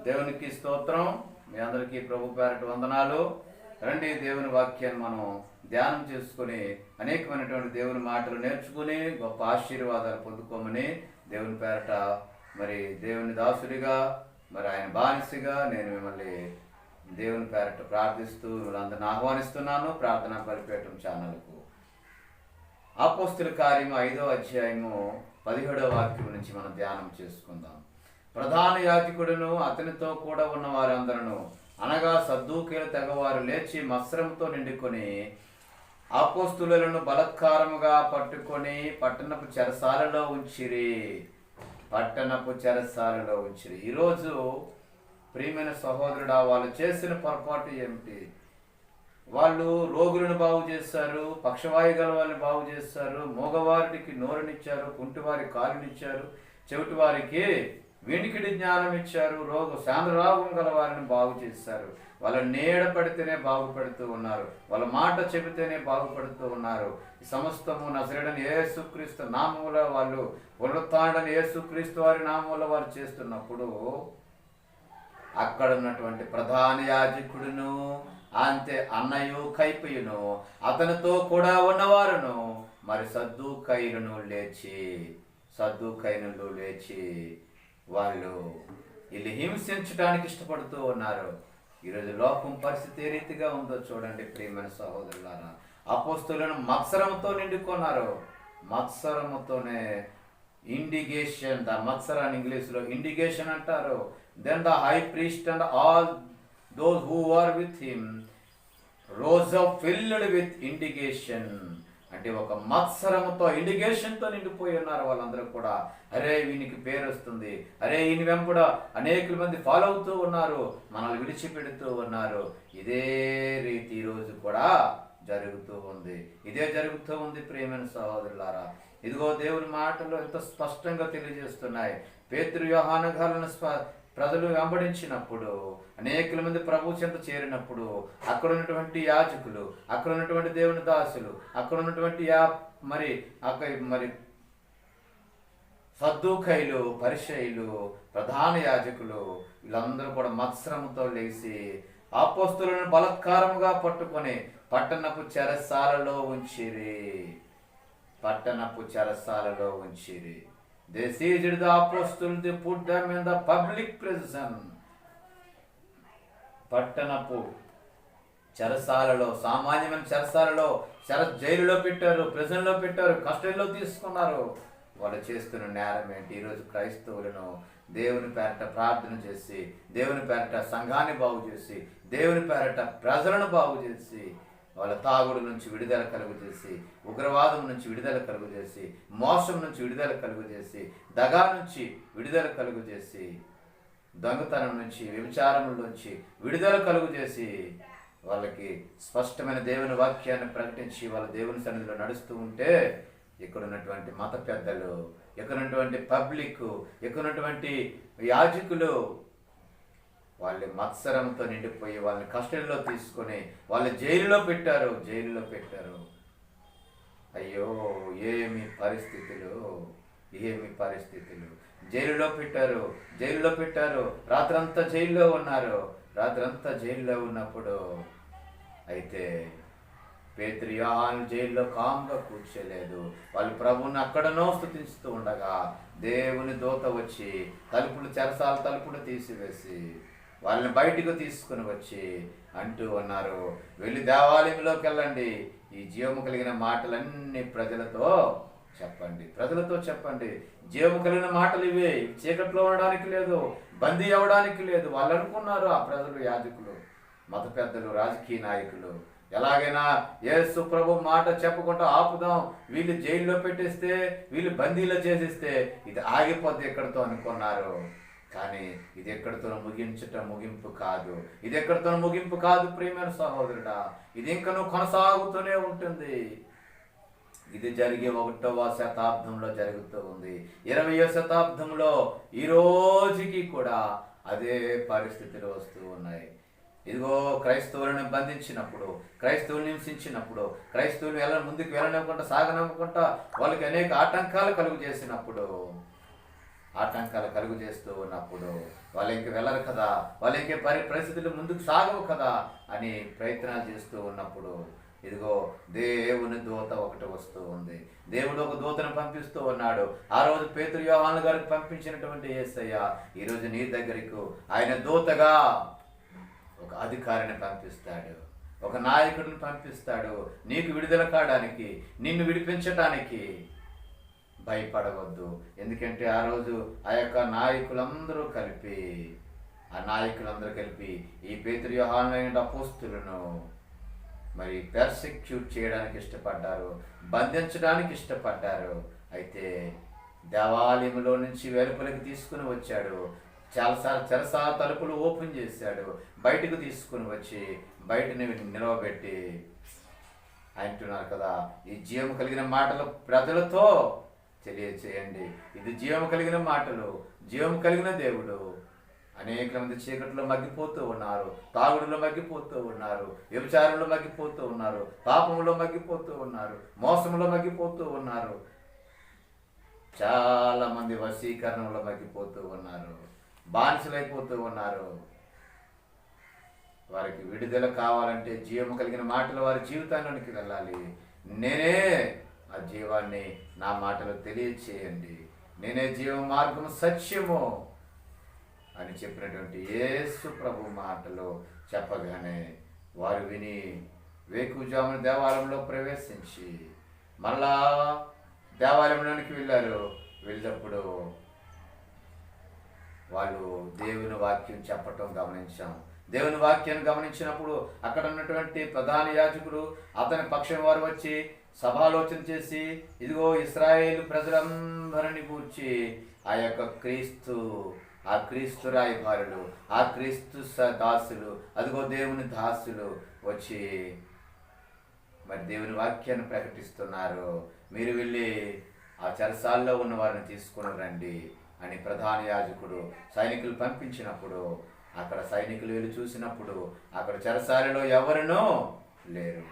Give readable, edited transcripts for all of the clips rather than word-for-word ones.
దేవునికి స్తోత్రం. మీ అందరికీ ప్రభు పేరట వందనాలు. రండి, దేవుని వాక్యాన్ని మనం ధ్యానం చేసుకుని అనేకమైనటువంటి దేవుని మాటలు నేర్చుకుని గొప్ప ఆశీర్వాదాలు పొందుకోమని దేవుని పేరట మరి దేవుని దాసుడిగా మరి ఆయన బానిసగా నేను మిమ్మల్ని దేవుని పేరట ప్రార్థిస్తూ వీళ్ళందరిని ఆహ్వానిస్తున్నాను. ప్రార్థనా బలిపీఠం ఛానల్కు అపోస్తుల కార్యము 5వ అధ్యాయము 17వ వాక్యం నుంచి మనం ధ్యానం చేసుకుందాం. ప్రధాన యాజకుడును అతనితో కూడా ఉన్న వారందరూ అనగా సద్దూకీల తెగవారు లేచి మత్సరంతో నిండుకొని అపోస్తులను బలత్కారముగా పట్టుకొని పట్టణపు చెరసాలలో ఉంచిరి. ఈరోజు ప్రియమైన సహోదరుడా, వాళ్ళు చేసిన పొరపాటు ఏమిటి? వాళ్ళు రోగులను బాగు చేశారు, పక్షవాయు గల వాళ్ళని బాగు చేశారు, మూగవారికి నోరునిచ్చారు, కుంటివారి కాలునిచ్చారు, చెవిటి వారికి వినికిడి జ్ఞానం ఇచ్చారు, శాంద్రరాగం గల వారిని బాగు చేశారు. వాళ్ళ నీడ పడితేనే బాగుపడుతూ ఉన్నారు, వాళ్ళ మాట చెబితేనే బాగుపడుతూ ఉన్నారు. ఈ సమస్తము నజరేయుడైన యేసుక్రీస్తు నామములో వాళ్ళు, పునరుత్థానుడైన యేసుక్రీస్తు వారి నామములో వారు చేస్తున్నప్పుడు అక్కడ ఉన్నటువంటి ప్రధాన యాజకుడును అంతే అన్నయు కైపయును అతనితో కూడా ఉన్నవారును మరి సద్దూకైనులు లేచి వాళ్ళు వీళ్ళు హింసించడానికి ఇష్టపడుతూ ఉన్నారు. ఈరోజు లోకం పరిస్థితి ఏ రీతిగా ఉందో చూడండి ప్రియమైన సహోదరులారా. అపోస్తులను మత్సరంతో నిండుకున్నారు. మత్సరముతోనే ఇండిగేషన్, ద మత్సరాన్ని ఇంగ్లీష్లో ఇండిగేషన్ అంటారు. Then the high priest and all those who were with him rose up filled with indignation. అంటే ఒక మత్సరముతో, ఇండిగేషన్తో నిండిపోయి ఉన్నారు వాళ్ళందరూ కూడా. అరే వీనికి పేరు వస్తుంది, అరే ఈయన వెంబడ అనేక మంది ఫాలో అవుతూ ఉన్నారు, మనల్ని విడిచిపెడుతూ ఉన్నారు. ఇదే రీతి ఈరోజు కూడా జరుగుతూ ఉంది ప్రియమైన సహోదరులారా. ఇదిగో దేవుని మాటలు ఎంత స్పష్టంగా తెలియజేస్తున్నాయి. పేతురు యోహాను గారులను ప్రజలు వెంబడించినప్పుడు, అనేక మంది ప్రభు చెంత చేరినప్పుడు అక్కడ ఉన్నటువంటి యాజకులు, అక్కడ ఉన్నటువంటి దేవుని దాసులు, అక్కడ ఉన్నటువంటి మరి సద్దూకైలు, పరిసయ్యులు, ప్రధాన యాజకులు వీళ్ళందరూ కూడా మత్సరంతో లేచి అపోస్తులను బలత్కారముగా పట్టుకొని పట్టణపు చెరసాలలో ఉంచిరి. They seized the apostles, they put them in the public prison. పట్టణపు చెరసాలలో, సామాన్యమైన చెరసాలలో, జైలులో పెట్టారు, ప్రిజన్లో పెట్టారు, కస్టడీలో తీసుకున్నారు. వాళ్ళు చేస్తున్న నేరం ఏంటి? ఈరోజు క్రైస్తవులను దేవుని పేరట ప్రార్థన చేసి, దేవుని పేరట సంఘాన్ని బాగు చేసి, దేవుని పేరట ప్రజలను బాగు చేసి, వాళ్ళ తాగుడు నుంచి విడుదల కలుగు చేసి, ఉగ్రవాదం నుంచి విడుదల కలుగు చేసి, మోసం నుంచి విడుదల కలుగు చేసి, దగా నుంచి విడుదల కలుగు చేసి, దొంగతనం నుంచి, వ్యభిచారం నుంచి విడుదల కలుగు చేసి, వాళ్ళకి స్పష్టమైన దేవుని వాక్యాన్ని ప్రకటించి వాళ్ళ దేవుని సన్నిధిలో నడుస్తూ ఉంటే ఇక్కడ ఉన్నటువంటి మత పెద్దలు, ఇక్కడ ఉన్నటువంటి పబ్లిక్, ఇక్కడ ఉన్నటువంటి యాజకులు వాళ్ళ మత్సరంతో నిండిపోయి వాళ్ళని కస్టడీలో తీసుకొని వాళ్ళ జైలులో పెట్టారు. అయ్యో ఏమి పరిస్థితులు! జైలులో పెట్టారు. రాత్రంతా జైల్లో ఉన్నప్పుడు అయితే పేతురు యోహాను జైల్లో కామ్గా కూర్చోలేదు. వాళ్ళు ప్రభువుని అక్కడనో స్తుతిస్తూ ఉండగా దేవుని దూత వచ్చి చెరసాల తలుపులు తీసివేసి వాళ్ళని బయటకు తీసుకుని వచ్చి అంటూ ఉన్నారు, వెళ్ళి దేవాలయంలోకి వెళ్ళండి, ఈ జీవము కలిగిన మాటలన్నీ ప్రజలతో చెప్పండి. జీవము కలిగిన మాటలు ఇవే, చీకట్లో ఉండడానికి లేదు, బందీ అవ్వడానికి లేదు. వాళ్ళు అనుకున్నారు, ఆ ప్రజలు, యాజకులు, మత పెద్దలు, రాజకీయ నాయకులు, ఎలాగైనా యేసు ప్రభు మాట చెప్పకుండా ఆపుదాం, వీళ్ళు జైల్లో పెట్టేస్తే, వీళ్ళు బందీలో చేసేస్తే ఇది ఆగిపోద్ది ఎక్కడితో అనుకున్నారు. కానీ ఇది ఎక్కడితో ముగింపు కాదు ప్రియమైన సహోదరుడా. ఇది ఇంకా కొనసాగుతూనే ఉంటుంది. ఇది జరిగే 1వ శతాబ్దంలో జరుగుతూ ఉంది. 20వ శతాబ్దంలో ఈ రోజుకి కూడా అదే పరిస్థితులు వస్తూ ఉన్నాయి. ఇదిగో క్రైస్తవులను బంధించినప్పుడు, క్రైస్తవులను హింసించినప్పుడు, క్రైస్తవులను ముందుకు వెళ్ళనివ్వకుండా, సాగనివ్వకుండా వాళ్ళకి అనేక ఆటంకాలు కలుగు చేసినప్పుడు ఆటంకాలు కలుగు చేస్తూ ఉన్నప్పుడు వాళ్ళు ఇంక వెళ్ళరు కదా, వాళ్ళు ఇంకే పరిస్థితులు ముందుకు సాగవు కదా అని ప్రయత్నాలు చేస్తూ ఉన్నప్పుడు ఇదిగో దేవుని దూత ఒకటి వస్తూ ఉంది. దేవుడు ఒక దూతను పంపిస్తూ ఉన్నాడు. ఆ రోజు పేతురు యోహాను గారికి పంపించినటువంటి యేసయ్య ఈరోజు నీ దగ్గరకు ఆయన దూతగా ఒక అధికారిని పంపిస్తాడు, ఒక నాయకుడిని పంపిస్తాడు. నీకు విడుదల కావడానికి, నిన్ను విడిపించటానికి. భయపడవద్దు. ఎందుకంటే ఆ రోజు ఆ యొక్క నాయకులందరూ కలిపి ఈ పేతురు యోహాను అపోస్తులను మరి పెర్సిక్యూట్ చేయడానికి ఇష్టపడ్డారు, బంధించడానికి ఇష్టపడ్డారు. అయితే దేవాలయంలో నుంచి వెలుపలికి తీసుకుని వచ్చాడు. చాలాసార్లు చెరసాల తలుపులు ఓపెన్ చేశాడు. బయటకు తీసుకుని వచ్చి బయటని నిలవబెట్టి అంటున్నారు కదా, ఈ జీవం కలిగిన మాటలు ప్రజలతో తెలియచేయండి. ఇది జీవం కలిగిన మాటలు, జీవం కలిగిన దేవుడు. అనేక మంది చీకట్లో మగ్గిపోతూ ఉన్నారు, తాగుడులో మగ్గిపోతూ ఉన్నారు, వ్యభిచారంలో మగ్గిపోతూ ఉన్నారు, పాపంలో మగ్గిపోతూ ఉన్నారు, మోసంలో మగ్గిపోతూ ఉన్నారు. చాలా మంది వశీకరణంలో మగ్గిపోతూ ఉన్నారు, బానిసలైపోతూ ఉన్నారు. వారికి విడుదల కావాలంటే జీవము కలిగిన మాటలు వారి జీవితాల్లోనికి వెళ్ళాలి. నేనే ఆ జీవాన్ని నా మాటలు తెలియచేయండి, నేనే జీవ మార్గము సత్యము అని చెప్పినటువంటి యేసు ప్రభు మాటలు చెప్పగానే వారు విని వేకువజామున దేవాలయంలో ప్రవేశించి మళ్ళా దేవాలయంలోనికి వెళ్ళినప్పుడు వాళ్ళు దేవుని వాక్యం చెప్పటం గమనించాం. దేవుని వాక్యాన్ని గమనించినప్పుడు అక్కడ ఉన్నటువంటి ప్రధాన యాజకుడు అతని పక్షం వారు వచ్చి సభాలోచన చేసి, ఇదిగో ఇశ్రాయేలు ప్రజలందరినీ కూర్చి ఆ యొక్క ఆ క్రీస్తు రాయబారులు, ఆ క్రీస్తు దాసులు, అదిగో దేవుని దాసులు వచ్చి మరి దేవుని వాక్యాన్ని ప్రకటిస్తున్నారు. మీరు వెళ్ళి ఆ చెరసాల్లో ఉన్న వారిని తీసుకుని రండి అని ప్రధాన యాజకుడు సైనికులు పంపించినప్పుడు అక్కడ సైనికులు వెళ్ళి చూసినప్పుడు అక్కడ చెరసాలలో ఎవరునూ లేరు.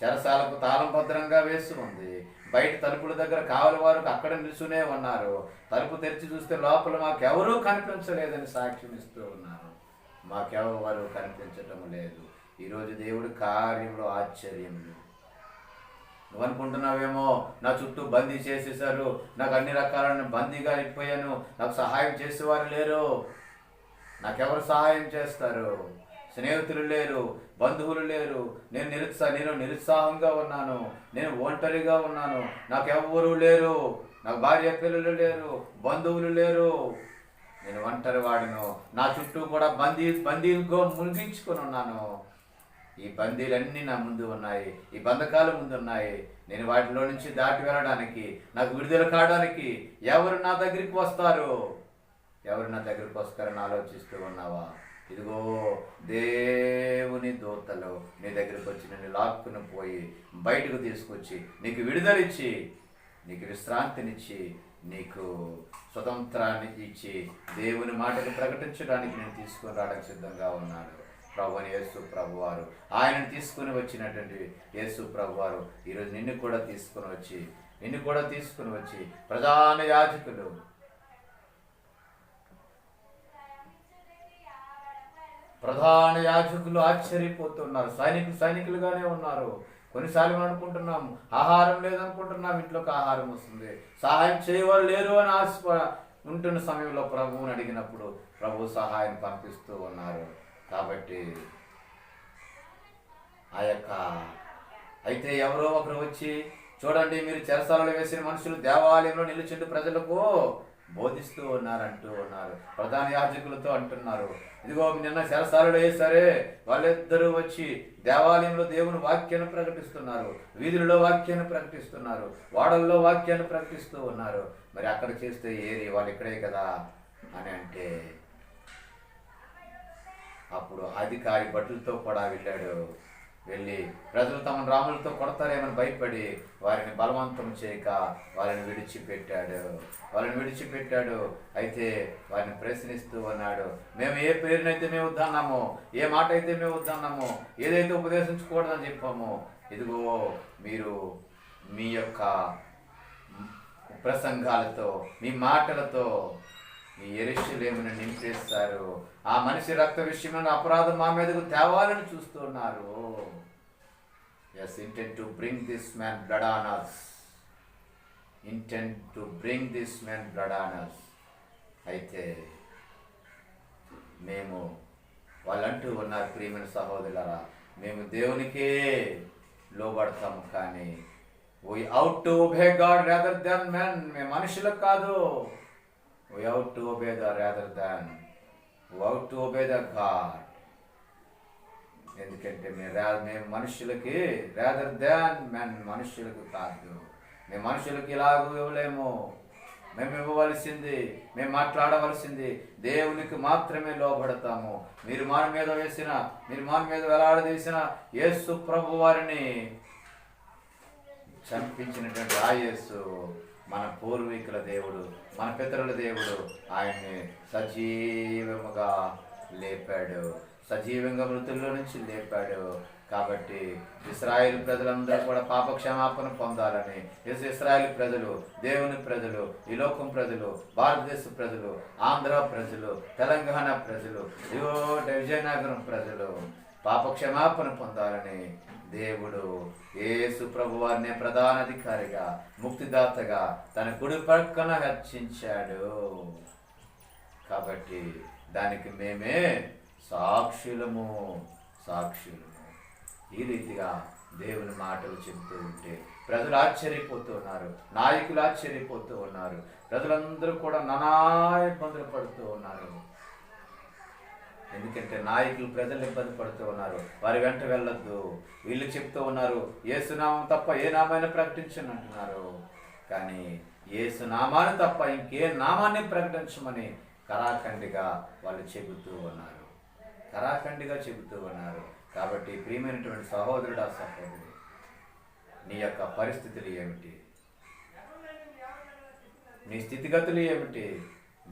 చెరసాలకు తాళం భద్రంగా వేసి ఉంది. బయట తలుపుల దగ్గర కావలి వారు అక్కడ నిల్చునే ఉన్నారు. తలుపు తెరిచి చూస్తే లోపల మాకెవరూ కనిపించలేదని సాక్ష్యం ఇస్తూ ఉన్నారు. మాకెవరు కనిపించటం లేదు. ఈరోజు దేవుడి కార్యంలో ఆశ్చర్యములు. నువ్వు అనుకుంటున్నావేమో నా చుట్టూ బందీ చేసేసారు, నాకు అన్ని రకాలను బందీగా అయిపోయాను, నాకు సహాయం చేసేవారు లేరు. నాకెవరు సహాయం చేస్తారు? స్నేహితులు లేరు, బంధువులు లేరు. నేను నిరుత్సాహంగా ఉన్నాను, నేను ఒంటరిగా ఉన్నాను, నాకెవ్వరూ లేరు, నాకు భార్య పిల్లలు లేరు, బంధువులు లేరు, నేను ఒంటరి వాడను. నా చుట్టూ కూడా బందీలుగా మునిగించుకొని ఉన్నాను. ఈ బందీలన్నీ నా ముందు ఉన్నాయి, ఈ బంధకాలు ముందు ఉన్నాయి. నేను వాటిలో నుంచి దాటి వెళ్ళడానికి, నాకు విడుదల కావడానికి ఎవరు నా దగ్గరికి వస్తారని ఆలోచిస్తూ ఉన్నావా? ఇదిగో దేవుని దూతలు నీ దగ్గరికి వచ్చి నిన్ను లాక్కుని పోయి బయటకు తీసుకొచ్చి నీకు విడుదలిచ్చి, నీకు విశ్రాంతినిచ్చి, నీకు స్వతంత్రాన్ని ఇచ్చి దేవుని మాటను ప్రకటించడానికి నేను తీసుకొని రావడానికి సిద్ధంగా ఉన్నాడు ప్రభుని యేసు ప్రభువారు. ఆయనను తీసుకుని వచ్చినటువంటి యేసు ప్రభువారు ఈరోజు నిన్ను కూడా తీసుకుని వచ్చి ప్రధాన యాజకులు ఆశ్చర్యపోతున్నారు. సైనికులుగానే ఉన్నారు. కొన్నిసార్లు మనం అనుకుంటున్నాం ఆహారం లేదనుకుంటున్నాం, ఇంట్లోకి ఆహారం వస్తుంది, సహాయం చేయవారు లేరు అని ఉంటున్న సమయంలో ప్రభువుని అడిగినప్పుడు ప్రభు సహాయం పంపిస్తూ ఉన్నారు. కాబట్టి అయితే ఎవరో ఒకరు వచ్చి, చూడండి మీరు చెరసాలలో వేసిన మనుషులు దేవాలయంలో నిలిచిండు ప్రజలకు బోధిస్తూ ఉన్నారు. ప్రధాన యాజకులతో అంటున్నారు, ఇదిగో నిన్న చెరసాలలో వేసారే వాళ్ళిద్దరూ వచ్చి దేవాలయంలో దేవుని వాక్యాన్ని ప్రకటిస్తున్నారు, వీధులలో వాక్యాన్ని ప్రకటిస్తున్నారు, వాడల్లో వాక్యాన్ని ప్రకటిస్తూ ఉన్నారు. మరి అక్కడ చేస్తే ఏరి వాళ్ళు ఇక్కడే కదా అని అంటే అప్పుడు అధికారి బట్టలతో కూడా వెళ్ళి ప్రజలు తమ రాములతో కొడతారేమని భయపడి వారిని బలవంతం చేయక వాళ్ళని విడిచిపెట్టాడు. అయితే వారిని ప్రశ్నిస్తూ ఉన్నాడు, మేము ఏ పేరునైతే మేము వద్దన్నామో, ఏ మాట అయితే మేము వద్దన్నామో, ఏదైతే ఉపదేశించకూడదని చెప్పామో, ఇదిగో మీరు మీ యొక్క ప్రసంగాలతో, మీ మాటలతో మీ యెరూషలేమును నింపేస్తారు. ఆ మనిషి రక్త విషయమైన అపరాధం మా మీదకు తేవాలని చూస్తున్నారు. Yes, intend to bring this man blood on us. Intend to bring this man blood on us. అయితే మేము వాళ్ళంటూ ఉన్నారు, ప్రియమైన సహోదరులారా, మేము దేవునికే లోబడతాము, కానీ we ought to obey God rather than men. మేము మనుషులకు కాదు. we ought to obey the rather than we ought to obey the God. ఎందుకంటే మేము మనుషులకి rather than men, మనుషులకు కాదు. మేము మనుషులకి ఇలాగూ ఇవ్వలేము. మేము ఇవ్వవలసింది, మేము మాట్లాడవలసింది దేవునికి మాత్రమే లోబడతాము. మీరు మన మీద వేలాడదీసిన యేసు ప్రభు వారిని చంపించినటువంటి ఆ యేసు మన పూర్వీకుల దేవుడు, మన పితరుల దేవుడు. ఆయన్ని సజీవముగా లేపాడు, సజీవంగా మృతుల్లో నుంచి లేపాడు. కాబట్టి ఇశ్రాయేలు ప్రజలందరూ కూడా పాప క్షమాపణ పొందాలని, ఇశ్రాయేలు ప్రజలు, దేవుని ప్రజలు, ఈ లోకం ప్రజలు, భారతదేశ ప్రజలు, ఆంధ్ర ప్రజలు, తెలంగాణ ప్రజలు, విజయనగరం ప్రజలు పాప క్షమాపణ పొందాలని దేవుడు యేసు ప్రభు వారిని ప్రధానాధికారిగా, ముక్తిదాతగా తన కుడి పక్కన హెచ్చించాడు. కాబట్టి దానికి మేమే సాక్షులము. ఈ రీతిగా దేవుని మాటలు చెబుతూ ఉంటే ప్రజలు ఆశ్చర్యపోతూ ఉన్నారు, నాయకులు ఆశ్చర్యపోతూ ఉన్నారు, ప్రజలందరూ కూడా నానా ఇబ్బందులు పడుతూ ఉన్నారు. ఎందుకంటే నాయకులు ప్రజలు ఇబ్బంది పడుతూ ఉన్నారు, వారి వెంట వెళ్ళొద్దు. వీళ్ళు చెప్తూ ఉన్నారు యేసునామం తప్ప ఏ నామాన్ని ప్రకటించని అంటున్నారు. కానీ యేసునామాన్ని తప్ప ఇంకే నామాన్ని ప్రకటించమని కరాఖండిగా వాళ్ళు చెబుతూ ఉన్నారు. కాబట్టి ప్రియమైనటువంటి సహోదరుడా, సహోదరి, నీ యొక్క పరిస్థితులు ఏమిటి? నీ స్థితిగతులు ఏమిటి?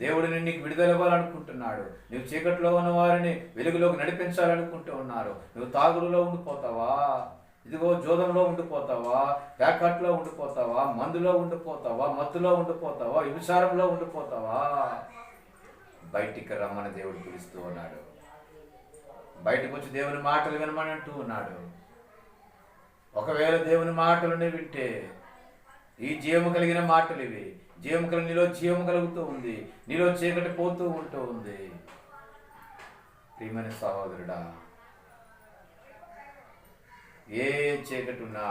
దేవుడు నీకు విడుదల ఇవ్వాలనుకుంటున్నాడు. నువ్వు చీకట్లో ఉన్న వారిని వెలుగులోకి నడిపించాలనుకుంటూ ఉన్నారు. నువ్వు తాగుడులో ఉండిపోతావా? ఇదిగో జోదంలో ఉండిపోతావా? ప్యాకెట్లో ఉండిపోతావా? మందులో ఉండిపోతావా? మత్తులో ఉండిపోతావా? విచారంలో ఉండిపోతావా? బయటికి రమ్మని దేవుడు పిలుస్తూ ఉన్నాడు. బయటకు వచ్చి దేవుని మాటలు వినమని అంటూ ఉన్నాడు. ఒకవేళ దేవుని మాటలను వింటే, ఈ జీవము కలిగిన మాటలు ఇవి, జీవము కలిగి నీలో జీవము కలుగుతూ ఉంది, నీలో చీకటి పోతూ ఉంటూ ఉంది. ప్రియమైన సహోదరుడా, ఏ చీకటి ఉన్నా,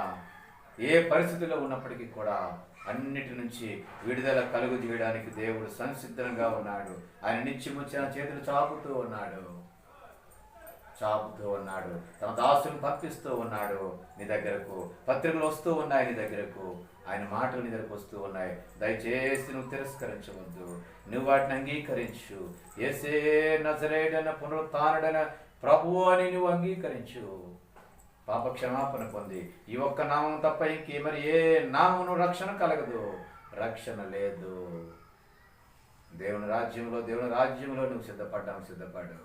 ఏ పరిస్థితుల్లో ఉన్నప్పటికీ కూడా అన్నిటి నుంచి విడుదల కలుగు చేయడానికి దేవుడు సంసిద్ధంగా ఉన్నాడు. ఆయన నిత్యము చేతులు చాపుతూ ఉన్నాడు. తన దాసులను పంపిస్తూ ఉన్నాడు నీ దగ్గరకు. పత్రికలు వస్తూ ఉన్నాయి నీ దగ్గరకు, ఆయన మాటలు నీ దగ్గరకు వస్తూ ఉన్నాయి. దయచేసి నువ్వు తిరస్కరించవద్దు, నువ్వు వాటిని అంగీకరించు. యేసే నజరేయుడైన పునరుత్థానుడైన ప్రభువు అని నువ్వు అంగీకరించు. పాప క్షమాపణ పొంది ఈ ఒక్క నామం తప్ప ఇంకే మరి ఏ నామమును రక్షణ కలగదు, రక్షణ లేదు. దేవుని రాజ్యంలో నువ్వు సిద్ధపడ్డావు.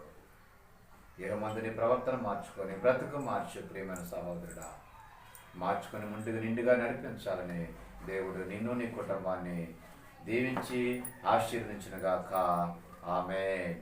ఏమందు నీ ప్రవర్తన మార్చుకొని బ్రతుకు మార్చు. ప్రియమైన సహోదరుడా, మార్చుకొని ముందుగా నిండుగా నడిపించాలని దేవుడు నిన్ను నీ కుటుంబాన్ని దీవించి ఆశీర్వదించునుగాక. ఆమేన్.